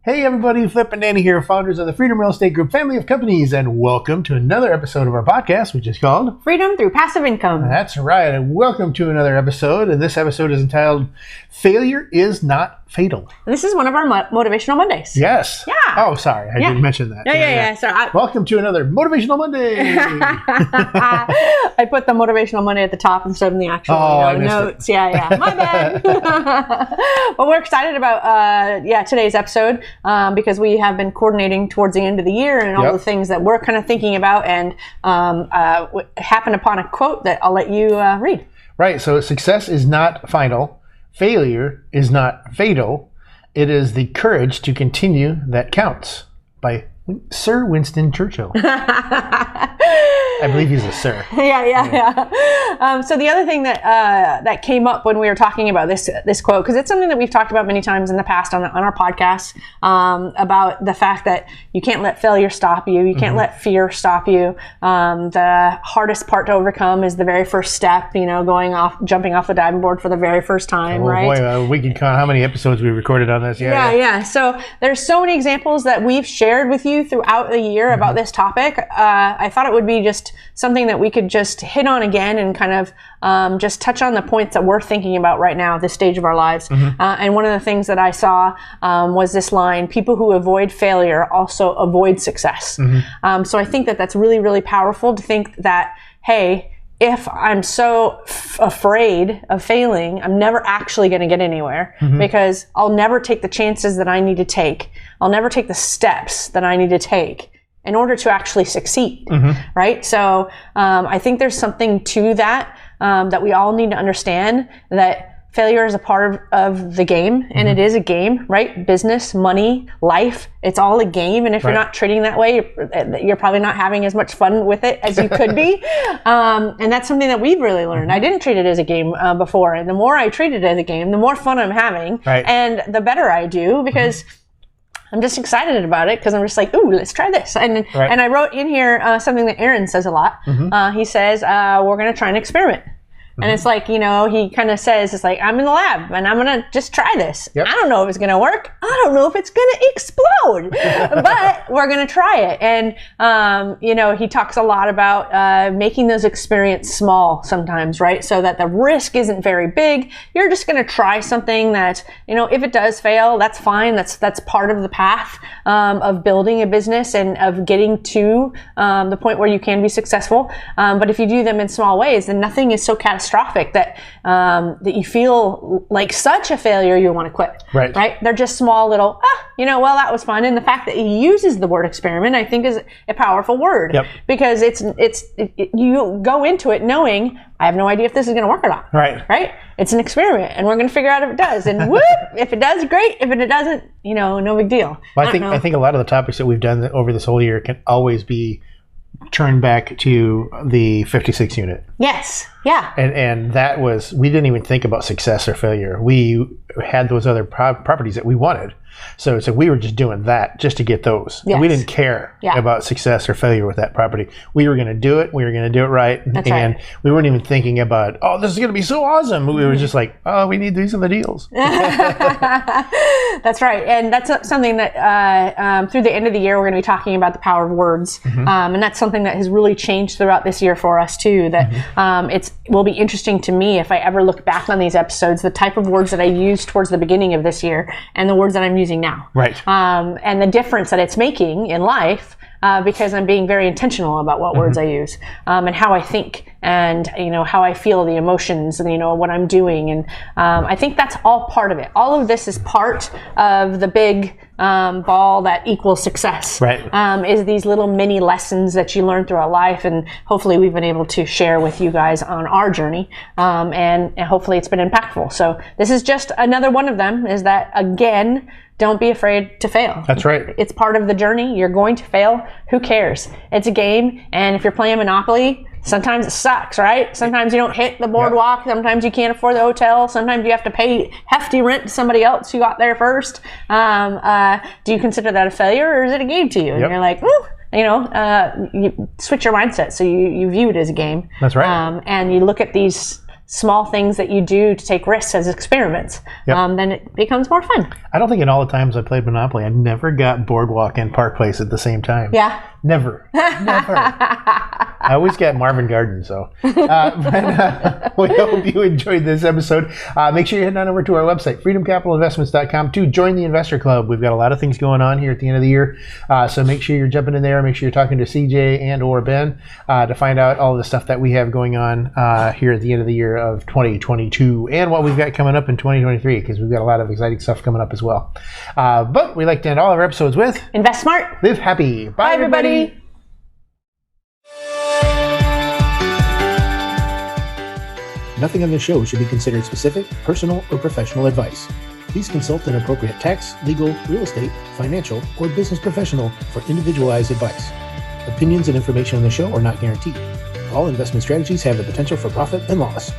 Hey everybody, Flip and Danny here, founders of the Freedom Real Estate Group family of companies, and welcome to another episode of our podcast, which is called Freedom Through Passive Income. That's right, and welcome to another episode, and this episode is entitled, Failure is Not Fatal. This is one of our Motivational Mondays. Yes. Yeah. Oh, sorry, I didn't mention that. Yeah. So welcome to another Motivational Monday. I put the Motivational Monday at the top instead of the actual notes. Yeah. My bad. But we're excited about today's episode because we have been coordinating towards the end of the year and all the things that we're kind of thinking about, and happened upon a quote that I'll let you read. Right. So success is not final. Failure is not fatal. It is the courage to continue that counts, by Sir Winston Churchill. I believe he's a sir. Yeah. So the other thing that came up when we were talking about this quote, because it's something that we've talked about many times in the past on our podcast, about the fact that you can't let failure stop you. You can't let fear stop you. The hardest part to overcome is the very first step, jumping off the diving board for the very first time, right? Boy, we can count how many episodes we recorded on this. Yeah. So there's so many examples that we've shared with you throughout the year about this topic. I thought it would be just something that we could just hit on again and kind of just touch on the points that we're thinking about right now at this stage of our lives. And one of the things that I saw was this line: people who avoid failure also avoid success. So I think that that's really, really powerful to think that, hey, if I'm so afraid of failing, I'm never actually going to get anywhere because I'll never take the chances that I need to take. I'll never take the steps that I need to take in order to actually succeed, right? So I think there's something to that, that we all need to understand, that failure is a part of the game, and it is a game, right? Business, money, life, it's all a game. And if you're not treating that way, you're probably not having as much fun with it as you could be. And that's something that we've really learned. I didn't treat it as a game before. And the more I treat it as a game, the more fun I'm having, and the better I do, because I'm just excited about it, because I'm just like, ooh, let's try this. And I wrote in here something that Aaron says a lot. He says, we're going to try an experiment. And it's like, he kind of says, it's like, I'm in the lab and I'm going to just try this. I don't know if it's going to work. I don't know if it's going to explode, but we're going to try it. And, he talks a lot about making those experiments small sometimes, right? So that the risk isn't very big. You're just going to try something that, if it does fail, that's fine. That's part of the path of building a business and of getting to the point where you can be successful. But if you do them in small ways, then nothing is so catastrophic that you feel like such a failure you want to quit. Right? They're just small little, well, that was fun. And the fact that he uses the word experiment, I think, is a powerful word, because you go into it knowing, I have no idea if this is going to work or not. Right? It's an experiment, and we're going to figure out if it does. And whoop, if it does, great. If it doesn't, no big deal. Well, I think a lot of the topics that we've done over this whole year can always be turned back to the 56 unit. Yes. Yeah. And that was, we didn't even think about success or failure. We had those other properties that we wanted. So we were just doing that just to get those. Yes. We didn't care about success or failure with that property. We were going to do it. We were going to do it right. And we weren't even thinking about, this is going to be so awesome. We were just like, we need these are the deals. That's right. And that's something that through the end of the year, we're going to be talking about the power of words. And that's something that has really changed throughout this year for us too, that it will be interesting to me if I ever look back on these episodes, the type of words that I used towards the beginning of this year and the words that I'm using now. And the difference that it's making in life, because I'm being very intentional about what words I use, and how I think, and how I feel the emotions, and what I'm doing. And I think that's all part of it. All of this is part of the big ball that equals success. Is these little mini lessons that you learn throughout life, and hopefully we've been able to share with you guys on our journey, and hopefully it's been impactful. So this is just another one of them, is that, again, don't be afraid to fail. That's right. It's part of the journey. You're going to fail. Who cares? It's a game. And if you're playing Monopoly, sometimes it sucks, right? Sometimes you don't hit the boardwalk. Sometimes you can't afford the hotel. Sometimes you have to pay hefty rent to somebody else who got there first. Do you consider that a failure, or is it a game to you? And you're like, you switch your mindset. So you view it as a game. That's right. And you look at these small things that you do to take risks as experiments, then it becomes more fun. I don't think in all the times I played Monopoly, I never got Boardwalk and Park Place at the same time. Yeah. Never. I always get Marvin Garden, so. We hope you enjoyed this episode. Make sure you head on over to our website, freedomcapitalinvestments.com, to join the Investor Club. We've got a lot of things going on here at the end of the year, so make sure you're jumping in there. Make sure you're talking to CJ and or Ben to find out all the stuff that we have going on here at the end of the year of 2022 and what we've got coming up in 2023, because we've got a lot of exciting stuff coming up as well. But we like to end all of our episodes with Invest smart. Live happy. Bye, everybody. Nothing on this show should be considered specific, personal, or professional advice. Please consult an appropriate tax, legal, real estate, financial, or business professional for individualized advice. Opinions and information on the show are not guaranteed. All investment strategies have the potential for profit and loss.